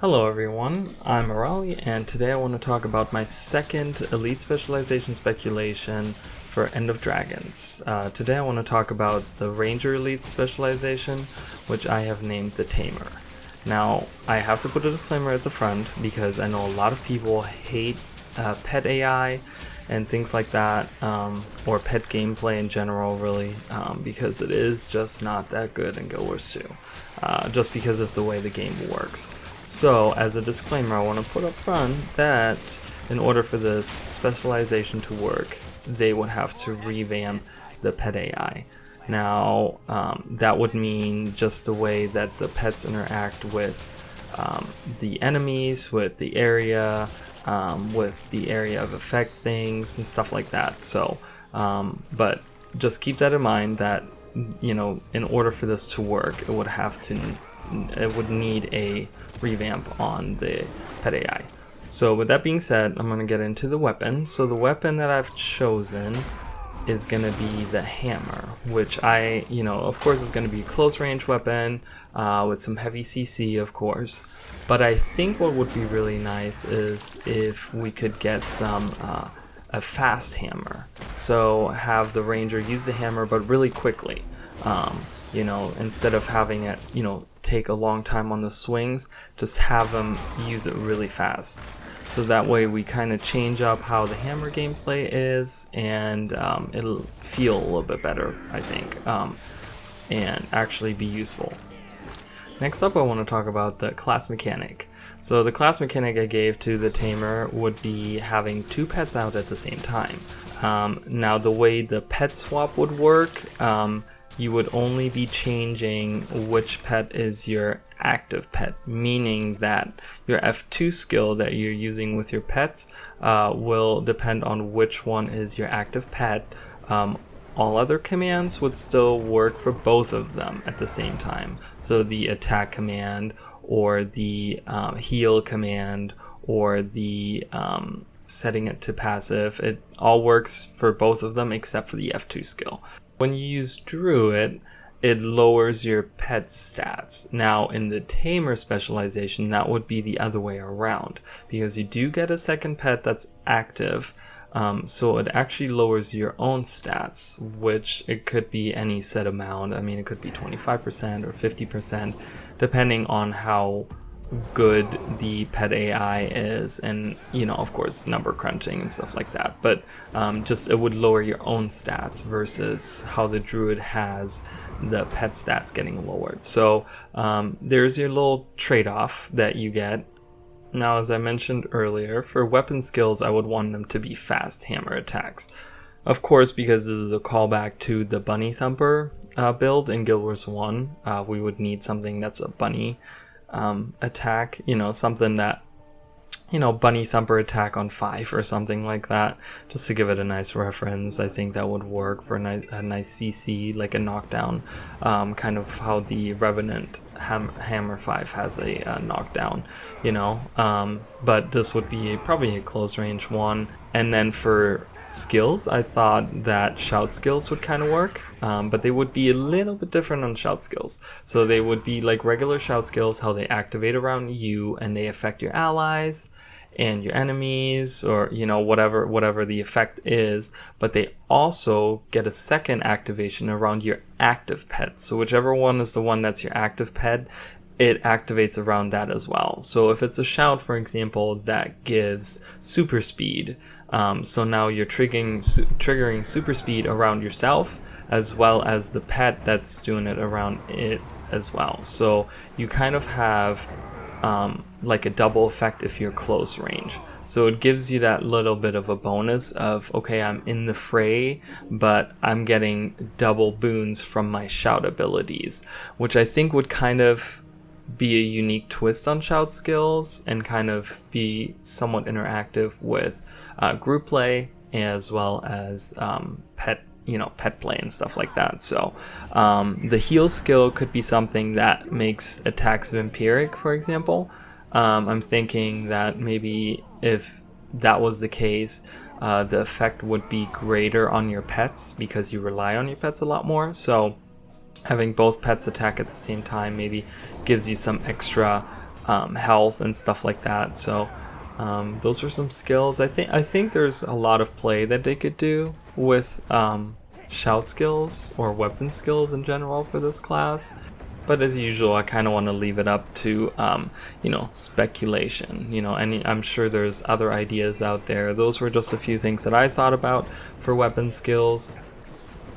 Hello everyone, I'm Arali, and today I want to talk about my second Elite Specialization speculation for End of Dragons. Today I want to talk about the Ranger Elite Specialization, which I have named the Tamer. Now, I have to put a disclaimer at the front because I know a lot of people hate pet AI and things like that, or pet gameplay in general, really, because it is just not that good in Guild Wars 2, just because of the way the game works. So, as a disclaimer, I want to put up front that in order for this specialization to work, they would have to revamp the pet AI. Now, that would mean just the way that the pets interact with the enemies, with the area of effect things and stuff like that. So, but just keep that in mind that, you know, in order for this to work, it would need a revamp on the pet AI. So with that being said, I'm going to get into the weapon. So the weapon that I've chosen is going to be the hammer, which of course is going to be a close range weapon with some heavy CC, of course. But I think what would be really nice is if we could get a fast hammer. So have the ranger use the hammer, but really quickly. Instead of having it, take a long time on the swings, just have them use it really fast. So that way we kind of change up how the hammer gameplay is, and it'll feel a little bit better, I think, and actually be useful. Next up, I want to talk about the class mechanic. So the class mechanic I gave to the Tamer would be having two pets out at the same time. Now the way the pet swap would work, you would only be changing which pet is your active pet, meaning that your F2 skill that you're using with your pets will depend on which one is your active pet. All other commands would still work for both of them at the same time. So the attack command, or the heal command, or the setting it to passive, it all works for both of them except for the F2 skill. When you use Druid, it lowers your pet stats. Now in the Tamer specialization, that would be the other way around, because you do get a second pet that's active, so it actually lowers your own stats, which it could be any set amount. I mean, it could be 25% or 50%, depending on how good the pet AI is, and of course number crunching and stuff like that, but just it would lower your own stats versus how the druid has the pet stats getting lowered. So there's your little trade-off that you get. Now, as I mentioned earlier, for weapon skills I would want them to be fast hammer attacks, of course, because this is a callback to the bunny thumper build in Guild Wars 1. We would need something that's a bunny attack, something that, bunny thumper attack on 5 or something like that, just to give it a nice reference. I think that would work for a nice CC, like a knockdown, kind of how the Revenant Hammer 5 has a knockdown, but this would be probably a close range one. And then for skills, I thought that shout skills would kind of work, but they would be a little bit different on shout skills. So they would be like regular shout skills, how they activate around you and they affect your allies and your enemies, or whatever the effect is, but they also get a second activation around your active pet. So whichever one is the one that's your active pet, it activates around that as well. So if it's a shout, for example, that gives super speed, so now you're triggering super speed around yourself as well as the pet that's doing it around it as well. So you kind of have like a double effect if you're close range. So it gives you that little bit of a bonus of, okay, I'm in the fray, but I'm getting double boons from my shout abilities, which I think would kind of be a unique twist on shout skills and kind of be somewhat interactive with group play as well as pet play and stuff like that. So the heal skill could be something that makes attacks vampiric, for example. I'm thinking that maybe if that was the case, the effect would be greater on your pets because you rely on your pets a lot more. So having both pets attack at the same time maybe gives you some extra health and stuff like that. So those are some skills. I think there's a lot of play that they could do with shout skills or weapon skills in general for this class. But as usual, I kind of want to leave it up to, speculation. And I'm sure there's other ideas out there. Those were just a few things that I thought about for weapon skills.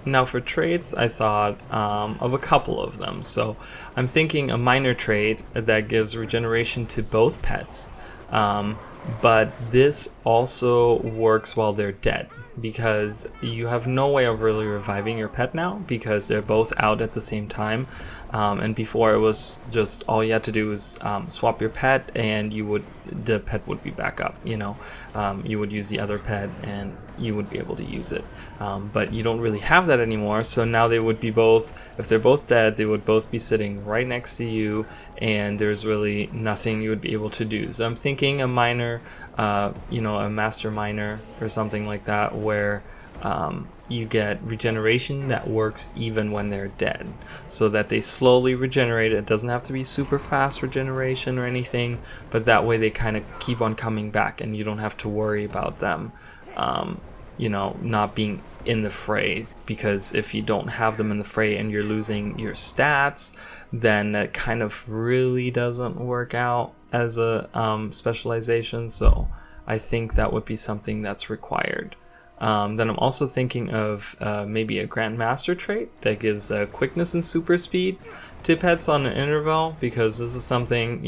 Now for traits, I thought of a couple of them. So I'm thinking a minor trait that gives regeneration to both pets. But this also works while they're dead, because you have no way of really reviving your pet now because they're both out at the same time. And before it was just all you had to do was swap your pet and the pet would be back up. You would use the other pet and you would be able to use it. But you don't really have that anymore. So now they would be both, if they're both dead, they would both be sitting right next to you, and there's really nothing you would be able to do. So I'm thinking a minor, a master minor or something like that, where you get regeneration that works even when they're dead, so that they slowly regenerate. It doesn't have to be super fast regeneration or anything, but that way they kind of keep on coming back and you don't have to worry about them not being in the fray, because if you don't have them in the fray and you're losing your stats, then that kind of really doesn't work out as a specialization. So I think that would be something that's required. Then I'm also thinking of maybe a Grandmaster trait that gives quickness and super speed to pets on an interval, because this is something,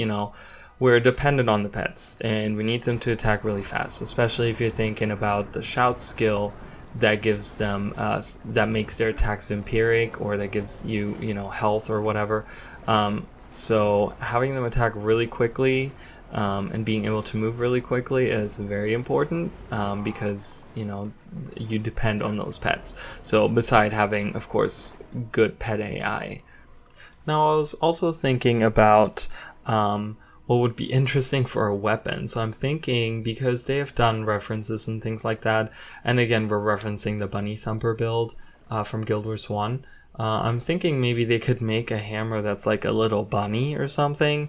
we're dependent on the pets and we need them to attack really fast, especially if you're thinking about the shout skill that gives them, that makes their attacks vampiric, or that gives you, health or whatever. So having them attack really quickly and being able to move really quickly is very important, because you depend on those pets. So beside having, of course, good pet AI. Now I was also thinking about what would be interesting for a weapon. So I'm thinking, because they have done references and things like that, and again we're referencing the Bunny Thumper build from Guild Wars 1, I'm thinking maybe they could make a hammer that's like a little bunny or something.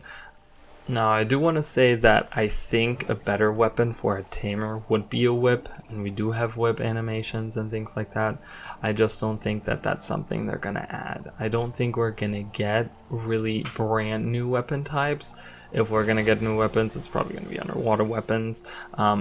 Now, I do want to say that I think a better weapon for a tamer would be a whip, and we do have whip animations and things like that. I just don't think that that's something they're going to add. I don't think we're going to get really brand new weapon types. If we're going to get new weapons, it's probably going to be underwater weapons.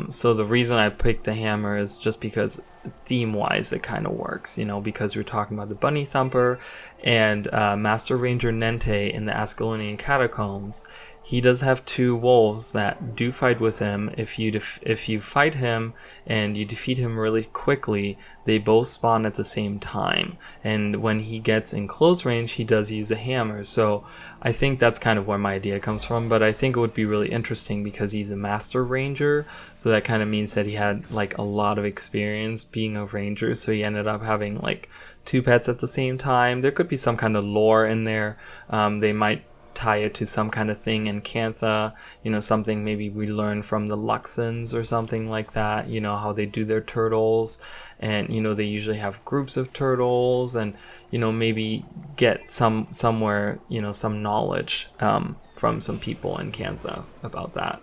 So the reason I picked the hammer is just because theme-wise it kind of works, because we're talking about the Bunny Thumper and Master Ranger Nente in the Ascalonian Catacombs. He does have two wolves that do fight with him. If you fight him and you defeat him really quickly, they both spawn at the same time. And when he gets in close range, he does use a hammer. So I think that's kind of where my idea comes from. But I think it would be really interesting because he's a Master Ranger. So that kind of means that he had like a lot of experience being a ranger. So he ended up having like two pets at the same time. There could be some kind of lore in there. They might tie it to some kind of thing in Cantha, something maybe we learn from the Luxons or something like that, how they do their turtles, and they usually have groups of turtles, and maybe get somewhere some knowledge from some people in Cantha about that.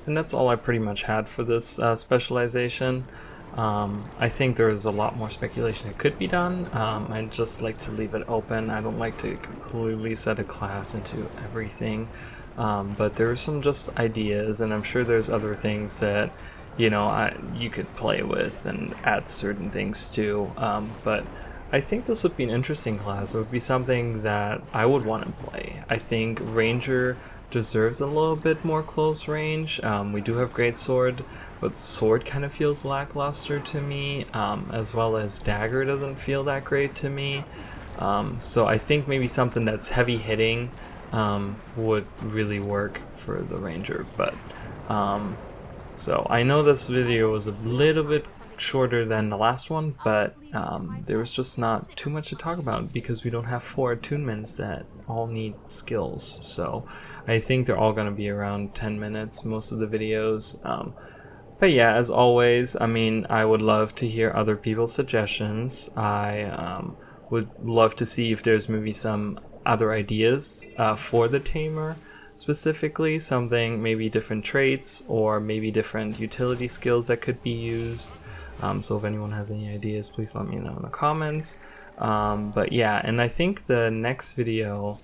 And that's all I pretty much had for this specialization. I think there's a lot more speculation that could be done. I'd just like to leave it open. I don't like to completely set a class into everything, but there are some just ideas, and I'm sure there's other things that you could play with and add certain things to, but I think this would be an interesting class. It would be something that I would want to play. I think Ranger deserves a little bit more close range. We do have Greatsword, but Sword kind of feels lackluster to me, as well as Dagger doesn't feel that great to me. So I think maybe something that's heavy hitting would really work for the Ranger. But so I know this video was a little bit shorter than the last one, but there was just not too much to talk about because we don't have 4 attunements that all need skills. So I think they're all going to be around 10 minutes, most of the videos. But yeah, as always, I would love to hear other people's suggestions. I would love to see if there's maybe some other ideas for the Tamer. specifically, something, maybe different traits or maybe different utility skills that could be used. So if anyone has any ideas, please let me know in the comments. But yeah, and I think the next video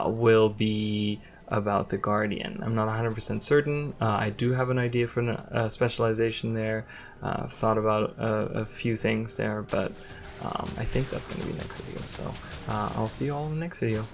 will be about the Guardian. I'm not 100% certain. I do have an idea for a specialization there. I've thought about a few things there, but I think that's going to be next video. So I'll see you all in the next video.